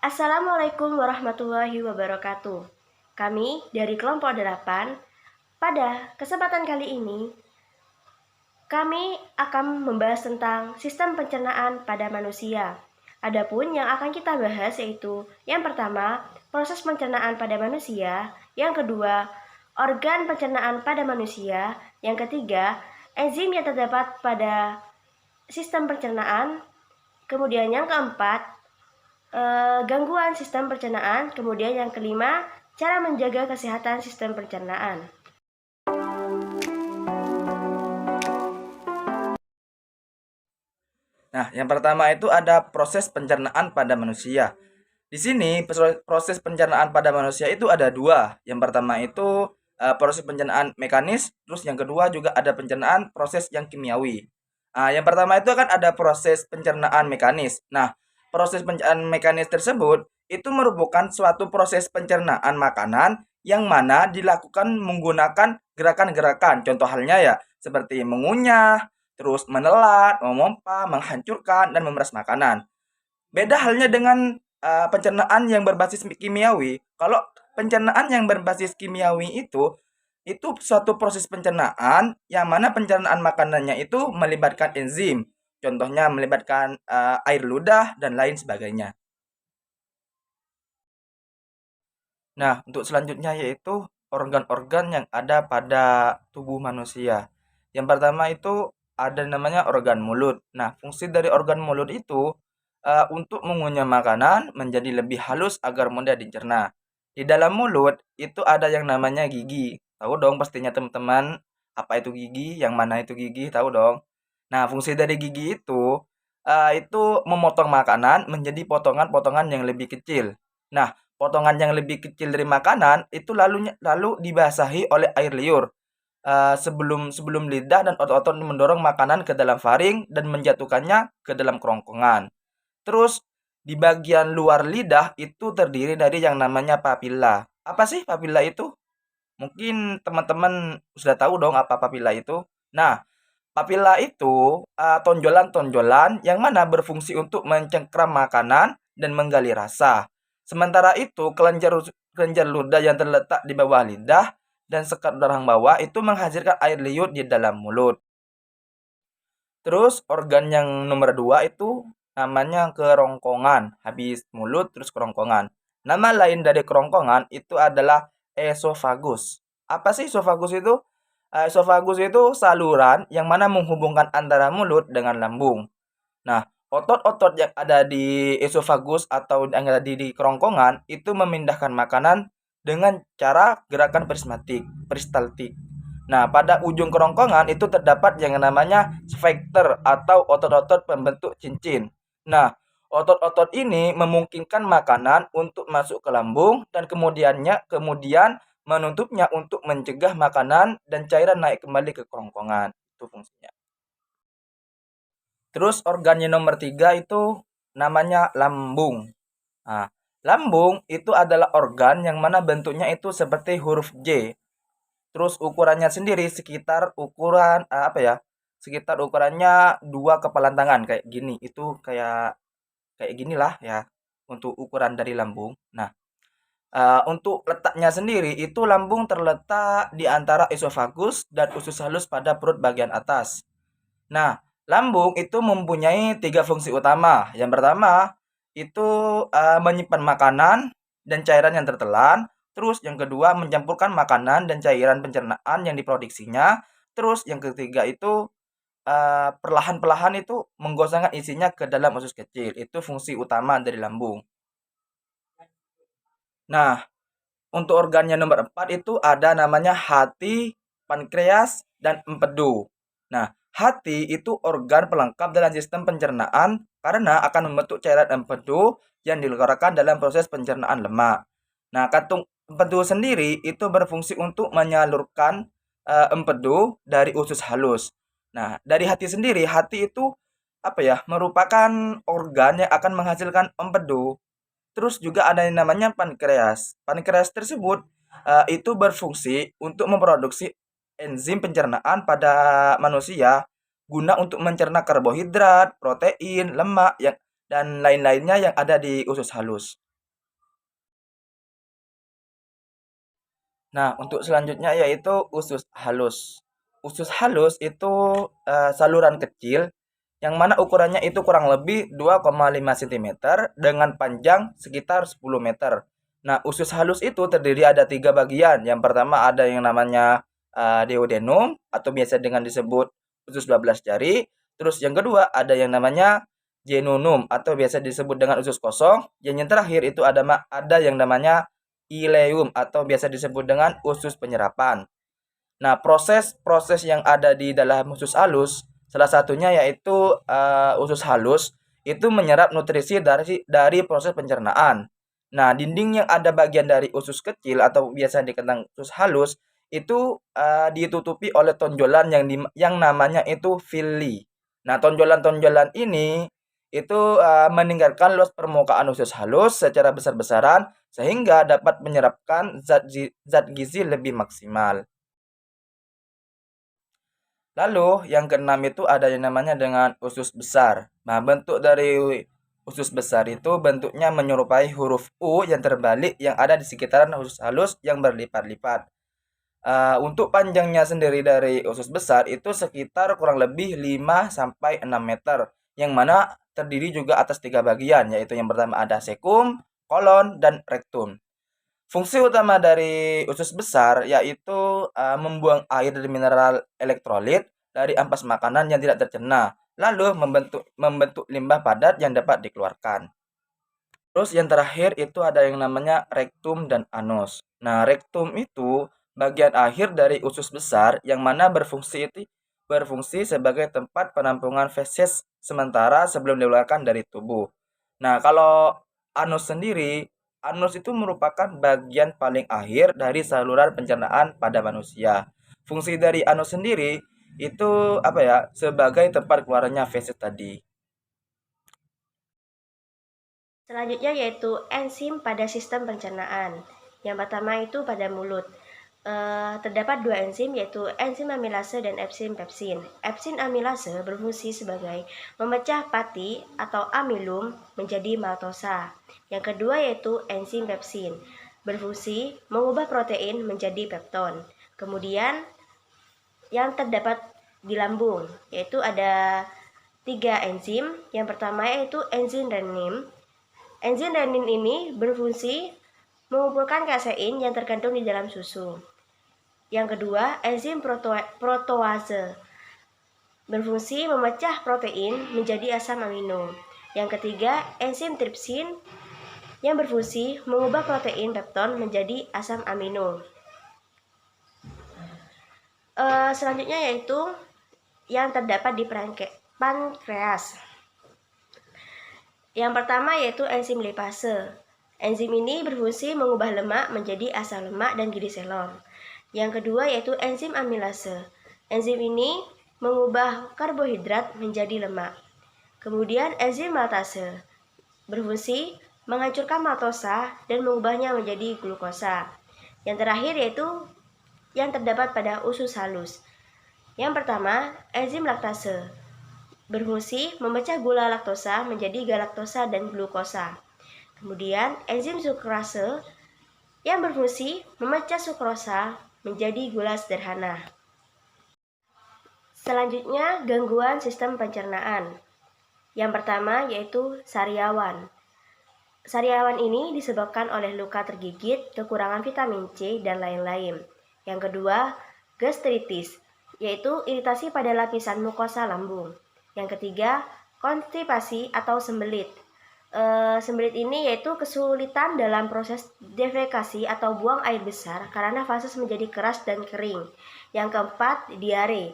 Assalamualaikum warahmatullahi wabarakatuh. Kami dari kelompok 8, pada kesempatan kali ini kami akan membahas tentang sistem pencernaan pada manusia. Adapun yang akan kita bahas yaitu yang pertama, proses pencernaan pada manusia, yang kedua, organ pencernaan pada manusia, yang ketiga, enzim yang terdapat pada sistem pencernaan, kemudian yang keempat, gangguan sistem pencernaan, kemudian yang kelima, cara menjaga kesehatan sistem pencernaan. Nah, yang pertama itu ada proses pencernaan pada manusia. Di sini proses pencernaan pada manusia itu ada dua. Yang pertama itu proses pencernaan mekanis, terus yang kedua juga ada pencernaan proses yang kimiawi. Yang pertama itu kan ada proses pencernaan mekanis. Nah, proses pencernaan mekanis tersebut itu merupakan suatu proses pencernaan makanan yang mana dilakukan menggunakan gerakan-gerakan. Contoh halnya ya seperti mengunyah, terus menelan, memompa, menghancurkan, dan memeras makanan. Beda halnya dengan pencernaan yang berbasis kimiawi. Kalau pencernaan yang berbasis kimiawi itu suatu proses pencernaan yang mana pencernaan makanannya itu melibatkan enzim. Contohnya melibatkan air ludah dan lain sebagainya. Nah, untuk selanjutnya yaitu organ-organ yang ada pada tubuh manusia. Yang pertama itu ada namanya organ mulut. Nah, fungsi dari organ mulut itu untuk mengunyah makanan menjadi lebih halus agar mudah dicerna. Di dalam mulut itu ada yang namanya gigi. Tahu dong pastinya teman-teman apa itu gigi, yang mana itu gigi, tahu dong. Nah, fungsi dari gigi itu memotong makanan menjadi potongan-potongan yang lebih kecil. Nah, potongan yang lebih kecil dari makanan itu lalu dibasahi oleh air liur sebelum sebelum lidah dan otot-otot mendorong makanan ke dalam faring dan menjatuhkannya ke dalam kerongkongan. Terus di bagian luar lidah itu terdiri dari yang namanya papila. Apa sih papila itu? Mungkin teman-teman sudah tahu dong apa papila itu. Nah, papila itu tonjolan-tonjolan yang mana berfungsi untuk mencengkram makanan dan menggali rasa. Sementara itu, kelenjar ludah yang terletak di bawah lidah dan sekat rahang bawah itu menghasilkan air liur di dalam mulut. Terus organ yang nomor dua itu namanya kerongkongan. Habis mulut terus kerongkongan. Nama lain dari kerongkongan itu adalah esofagus. Apa sih esofagus itu? Esofagus itu saluran yang mana menghubungkan antara mulut dengan lambung. Nah, otot-otot yang ada di esofagus atau yang ada di kerongkongan itu memindahkan makanan dengan cara gerakan peristaltik. Nah, pada ujung kerongkongan itu terdapat yang namanya sphincter atau otot-otot pembentuk cincin. Nah, otot-otot ini memungkinkan makanan untuk masuk ke lambung dan kemudian menutupnya untuk mencegah makanan dan cairan naik kembali ke kerongkongan. Itu fungsinya. Terus organnya nomor tiga itu namanya lambung. Nah, lambung itu adalah organ yang mana bentuknya itu seperti huruf J. Terus ukurannya sendiri sekitar ukuran apa ya? Sekitar ukurannya dua kepalan tangan kayak gini. Itu kayak kayak ginilah ya untuk ukuran dari lambung. Nah, untuk letaknya sendiri itu lambung terletak di antara esofagus dan usus halus pada perut bagian atas. Nah, lambung itu mempunyai tiga fungsi utama. Yang pertama itu menyimpan makanan dan cairan yang tertelan. Terus yang kedua mencampurkan makanan dan cairan pencernaan yang diproduksinya. Terus yang ketiga itu perlahan-perlahan itu menggosongkan isinya ke dalam usus kecil. Itu fungsi utama dari lambung. Nah, untuk organnya nomor 4 itu ada namanya hati, pankreas, dan empedu. Nah, hati itu organ pelengkap dalam sistem pencernaan karena akan membentuk cairan empedu yang dikeluarkan dalam proses pencernaan lemak. Nah, kantung empedu sendiri itu berfungsi untuk menyalurkan empedu dari usus halus. Nah, dari hati sendiri, hati itu apa ya? Merupakan organ yang akan menghasilkan empedu. Terus juga ada yang namanya pankreas. Pankreas tersebut itu berfungsi untuk memproduksi enzim pencernaan pada manusia guna untuk mencerna karbohidrat, protein, lemak yang dan lain-lainnya yang ada di usus halus. Nah, untuk selanjutnya yaitu usus halus. Usus halus itu saluran kecil yang mana ukurannya itu kurang lebih 2,5 cm dengan panjang sekitar 10 meter. Nah, usus halus itu terdiri ada tiga bagian. Yang pertama ada yang namanya duodenum atau biasa dengan disebut usus 12 jari. Terus yang kedua ada yang namanya genunum atau biasa disebut dengan usus kosong. Yang terakhir itu ada yang namanya ileum atau biasa disebut dengan usus penyerapan. Nah, proses-proses yang ada di dalam usus halus, salah satunya yaitu usus halus itu menyerap nutrisi dari proses pencernaan. Nah, dinding yang ada bagian dari usus kecil atau biasa dikenal usus halus itu ditutupi oleh tonjolan yang namanya itu villi. Nah, tonjolan-tonjolan ini itu meninggalkan luas permukaan usus halus secara besar-besaran sehingga dapat menyerapkan zat gizi lebih maksimal. Lalu yang keenam itu ada yang namanya dengan usus besar. Nah, bentuk dari usus besar itu bentuknya menyerupai huruf U yang terbalik yang ada di sekitaran usus halus yang berlipat-lipat. Untuk panjangnya sendiri dari usus besar itu sekitar kurang lebih 5 sampai 6 meter, yang mana terdiri juga atas tiga bagian, yaitu yang pertama ada sekum, kolon, dan rektum. Fungsi utama dari usus besar yaitu membuang air dan mineral elektrolit dari ampas makanan yang tidak tercerna, lalu membentuk limbah padat yang dapat dikeluarkan. Terus yang terakhir itu ada yang namanya rektum dan anus. Nah, rektum itu bagian akhir dari usus besar yang mana berfungsi sebagai tempat penampungan feses sementara sebelum dikeluarkan dari tubuh. Nah, kalau anus sendiri, anus itu merupakan bagian paling akhir dari saluran pencernaan pada manusia. Fungsi dari anus sendiri itu apa ya? Sebagai tempat keluarnya feses tadi. Selanjutnya yaitu enzim pada sistem pencernaan. Yang pertama itu pada mulut. Terdapat dua enzim yaitu enzim amilase dan enzim pepsin. Enzim amilase berfungsi sebagai memecah pati atau amilum menjadi maltosa. Yang kedua yaitu enzim pepsin berfungsi mengubah protein menjadi pepton. Kemudian yang terdapat di lambung yaitu ada tiga enzim. Yang pertama yaitu enzim renin. Enzim renin ini berfungsi mengumpulkan kasein yang terkandung di dalam susu. Yang kedua, enzim protease berfungsi memecah protein menjadi asam amino. Yang ketiga, enzim tripsin yang berfungsi mengubah protein pepton menjadi asam amino. Selanjutnya yaitu yang terdapat di pankreas. Yang pertama yaitu enzim lipase. Enzim ini berfungsi mengubah lemak menjadi asam lemak dan gliserol. Yang kedua yaitu enzim amilase. Enzim ini mengubah karbohidrat menjadi lemak. Kemudian enzim maltase berfungsi menghancurkan maltosa dan mengubahnya menjadi glukosa. Yang terakhir yaitu yang terdapat pada usus halus. Yang pertama, enzim laktase berfungsi memecah gula laktosa menjadi galaktosa dan glukosa. Kemudian enzim sukrase yang berfungsi memecah sukrosa menjadi gula sederhana. Selanjutnya, gangguan sistem pencernaan. Yang pertama yaitu sariawan. Sariawan ini disebabkan oleh luka tergigit, kekurangan vitamin C, dan lain-lain. Yang kedua, gastritis, yaitu iritasi pada lapisan mukosa lambung. Yang ketiga, konstipasi atau sembelit. Sembelit ini yaitu kesulitan dalam proses defekasi atau buang air besar karena fases menjadi keras dan kering. Yang keempat, diare.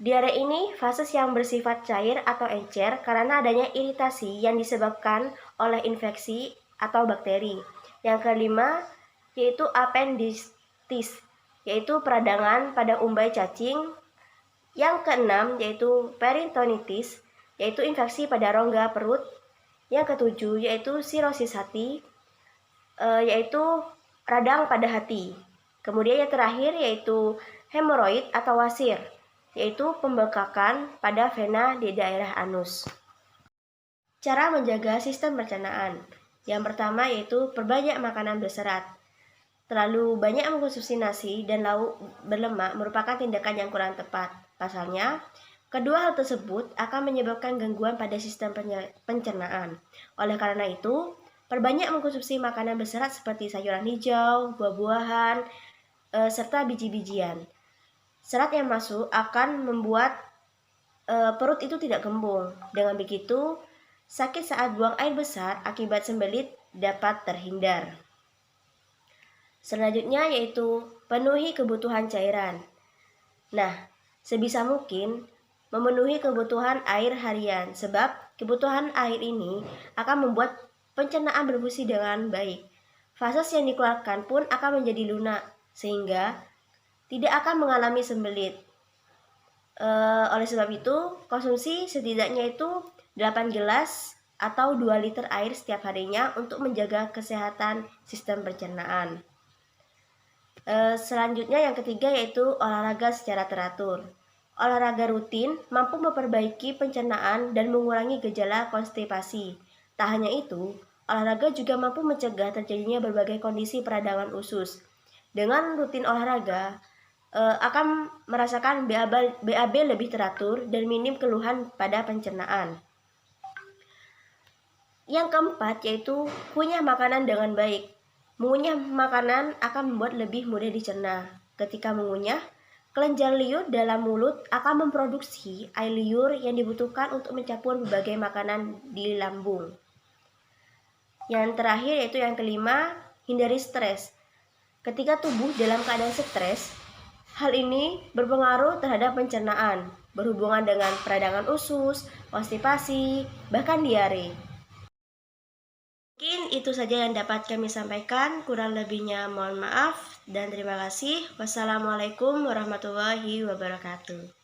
Diare ini fases yang bersifat cair atau encer karena adanya iritasi yang disebabkan oleh infeksi atau bakteri. Yang kelima yaitu appendicitis, yaitu peradangan pada umbai cacing. Yang keenam yaitu peritonitis, yaitu infeksi pada rongga perut. Yang ketujuh yaitu sirosis hati, yaitu radang pada hati. Kemudian yang terakhir yaitu hemoroid atau wasir, yaitu pembengkakan pada vena di daerah anus. Cara menjaga sistem pencernaan. Yang pertama yaitu perbanyak makanan berserat. terlalu banyak mengkonsumsi nasi dan lauk berlemak merupakan tindakan yang kurang tepat. Pasalnya, kedua hal tersebut akan menyebabkan gangguan pada sistem pencernaan. Oleh karena itu, perbanyak mengkonsumsi makanan berserat seperti sayuran hijau, buah-buahan, serta biji-bijian. Serat yang masuk akan membuat perut itu tidak kembung. Dengan begitu, sakit saat buang air besar akibat sembelit dapat terhindar. Selanjutnya yaitu penuhi kebutuhan cairan. Nah, sebisa mungkin memenuhi kebutuhan air harian, sebab kebutuhan air ini akan membuat pencernaan berfungsi dengan baik. Fases yang dikeluarkan pun akan menjadi lunak, sehingga tidak akan mengalami sembelit. Oleh sebab itu, konsumsi setidaknya itu 8 gelas atau 2 liter air setiap harinya untuk menjaga kesehatan sistem pencernaan. Selanjutnya yang ketiga yaitu olahraga secara teratur. Olahraga rutin mampu memperbaiki pencernaan dan mengurangi gejala konstipasi. Tak hanya itu, olahraga juga mampu mencegah terjadinya berbagai kondisi peradangan usus. Dengan rutin olahraga, akan merasakan BAB lebih teratur dan minim keluhan pada pencernaan. Yang keempat yaitu kunyah makanan dengan baik. Mengunyah makanan akan membuat lebih mudah dicerna. Ketika mengunyah, kelenjar liur dalam mulut akan memproduksi air liur yang dibutuhkan untuk mencampur berbagai makanan di lambung. Yang terakhir yaitu yang kelima, hindari stres. Ketika tubuh dalam keadaan stres, hal ini berpengaruh terhadap pencernaan, berhubungan dengan peradangan usus, konstipasi, bahkan diare. Mungkin itu saja yang dapat kami sampaikan, kurang lebihnya mohon maaf dan terima kasih. Wassalamualaikum warahmatullahi wabarakatuh.